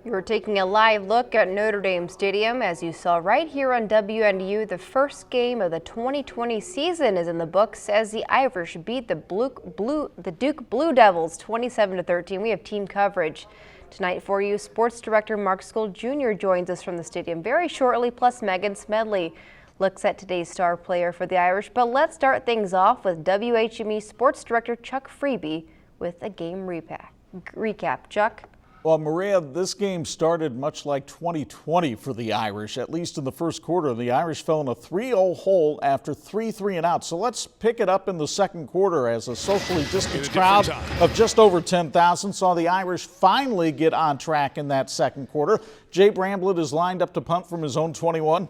We're taking a live look at Notre Dame Stadium. As you saw right here on WNU, the first game of the 2020 season is in the books as the Irish beat the Duke Blue Devils 27-13. We have team coverage tonight for you. Sports Director Mark Skoll Jr. joins us from the stadium very shortly, plus Megan Smedley looks at today's star player for the Irish. But let's start things off with WHME Sports Director Chuck Freeby with a game recap. Chuck? Well, Maria, this game started much like 2020 for the Irish, at least in the first quarter. The Irish fell in a 3-0 hole after 3 and out. So let's pick it up in the second quarter as a socially distanced crowd of just over 10,000 saw the Irish finally get on track in that second quarter. Jay Bramblett is lined up to punt from his own 21.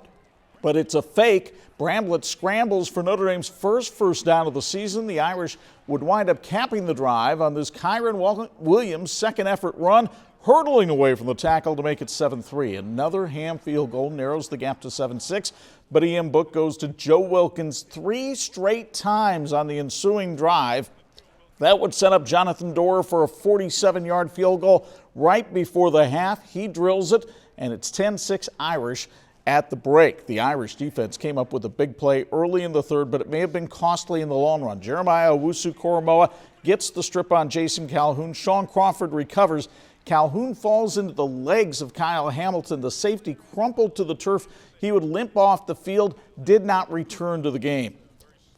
But it's a fake. Bramblett scrambles for Notre Dame's first down of the season. The Irish would wind up capping the drive on this Kyron Williams second effort run, hurdling away from the tackle to make it 7-3. Another ham field goal narrows the gap to 7-6, but Ian Book goes to Joe Wilkins 3 straight times on the ensuing drive. That would set up Jonathan Doerer for a 47-yard field goal right before the half. He drills it, and it's 10-6 Irish. At the break, the Irish defense came up with a big play early in the third, but it may have been costly in the long run. Jeremiah Owusu-Koramoah gets the strip on Jason Calhoun. Sean Crawford recovers. Calhoun falls into the legs of Kyle Hamilton. The safety crumpled to the turf. He would limp off the field, did not return to the game.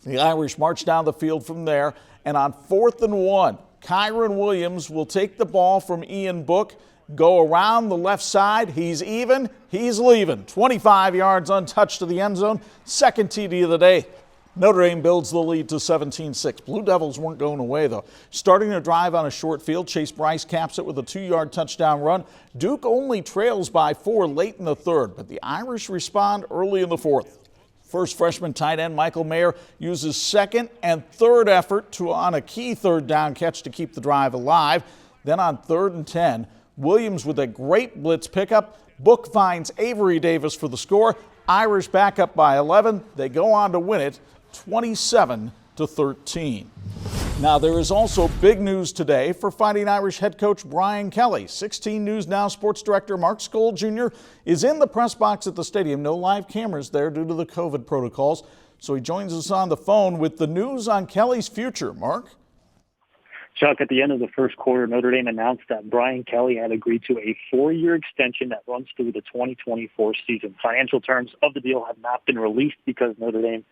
The Irish march down the field from there, and on 4th and 1, Kyron Williams will take the ball from Ian Book, go around the left side. He's even, he's leaving. 25 yards untouched to the end zone. Second TD of the day. Notre Dame builds the lead to 17-6. Blue Devils weren't going away, though. Starting their drive on a short field, Chase Bryce caps it with a 2-yard touchdown run. Duke only trails by 4 late in the third, but the Irish respond early in the fourth. First freshman tight end Michael Mayer uses second and third effort on a key third down catch to keep the drive alive. Then on 3rd and 10, Williams with a great blitz pickup. Book finds Avery Davis for the score. Irish back up by 11. They go on to win it 27-13. Now, there is also big news today for Fighting Irish head coach Brian Kelly. 16 News Now sports director Mark Skoll Jr. is in the press box at the stadium. No live cameras there due to the COVID protocols. So he joins us on the phone with the news on Kelly's future. Mark? Chuck, at the end of the first quarter, Notre Dame announced that Brian Kelly had agreed to a 4-year extension that runs through the 2024 season. Financial terms of the deal have not been released because Notre Dame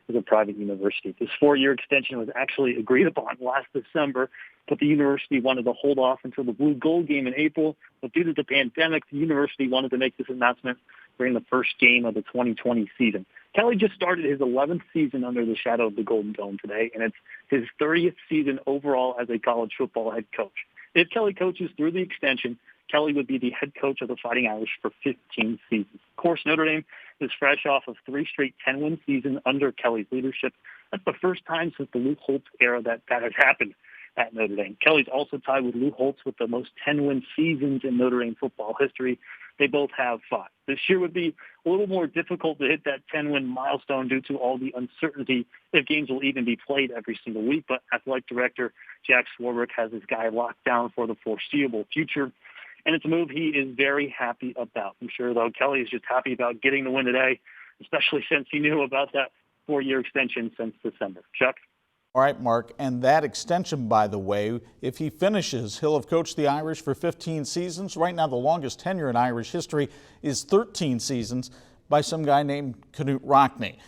is a private university. This 4-year extension was actually agreed upon last December, but the university wanted to hold off until the Blue Gold game in April. But due to the pandemic, the university wanted to make this announcement during the first game of the 2020 season. Kelly just started his 11th season under the shadow of the Golden Dome today, and it's his 30th season overall as a college football head coach. If Kelly coaches through the extension, Kelly would be the head coach of the Fighting Irish for 15 seasons. Of course, Notre Dame is fresh off of 3 straight 10-win seasons under Kelly's leadership. That's the first time since the Lou Holtz era that has happened at Notre Dame. Kelly's also tied with Lou Holtz with the most 10-win seasons in Notre Dame football history. They both have 5. This year would be a little more difficult to hit that 10-win milestone due to all the uncertainty if games will even be played every single week. But athletic director Jack Swarbrick has his guy locked down for the foreseeable future. And it's a move he is very happy about. I'm sure, though, Kelly is just happy about getting the win today, especially since he knew about that 4-year extension since December. Chuck? All right, Mark, and that extension, by the way, if he finishes, he'll have coached the Irish for 15 seasons. Right now, the longest tenure in Irish history is 13 seasons by some guy named Knute Rockne.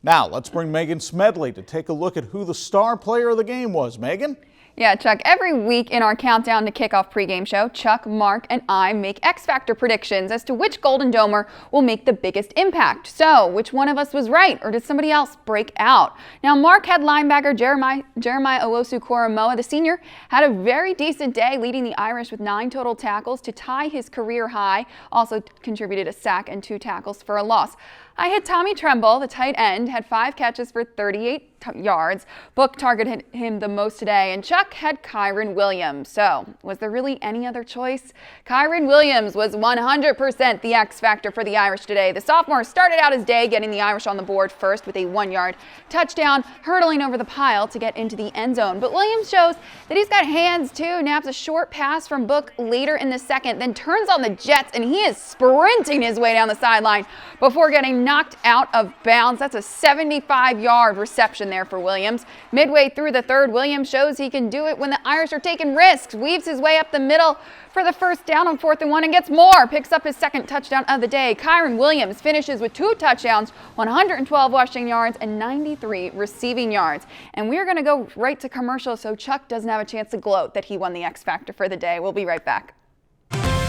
Now, let's bring Megan Smedley to take a look at who the star player of the game was. Megan? Yeah, Chuck, every week in our Countdown to Kickoff pregame show, Chuck, Mark, and I make XFactor predictions as to which Golden Domer will make the biggest impact. So, which one of us was right, or did somebody else break out? Now, Mark had linebacker Jeremiah Owusu-Koramoah, the senior, had a very decent day, leading the Irish with 9 total tackles to tie his career high. Also contributed a sack and 2 tackles for a loss. I hit Tommy Tremble, the tight end, had 5 catches for 38 yards. Book targeted him the most today, and Chuck had Kyron Williams. So, was there really any other choice? Kyron Williams was 100% the X factor for the Irish today. The sophomore started out his day getting the Irish on the board first with a 1-yard touchdown, hurtling over the pile to get into the end zone. But Williams shows that he's got hands too. Naps a short pass from Book later in the second, then turns on the jets, and he is sprinting his way down the sideline before getting knocked out of bounds. That's a 75-yard reception there for Williams. Midway through the third, Williams shows he can do it when the Irish are taking risks. Weaves his way up the middle for the first down on 4th and 1 and gets more. Picks up his second touchdown of the day. Kyron Williams finishes with 2 touchdowns, 112 rushing yards, and 93 receiving yards. And we're going to go right to commercial so Chuck doesn't have a chance to gloat that he won the X Factor for the day. We'll be right back.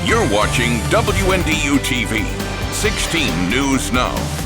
You're watching WNDU TV 16 News Now.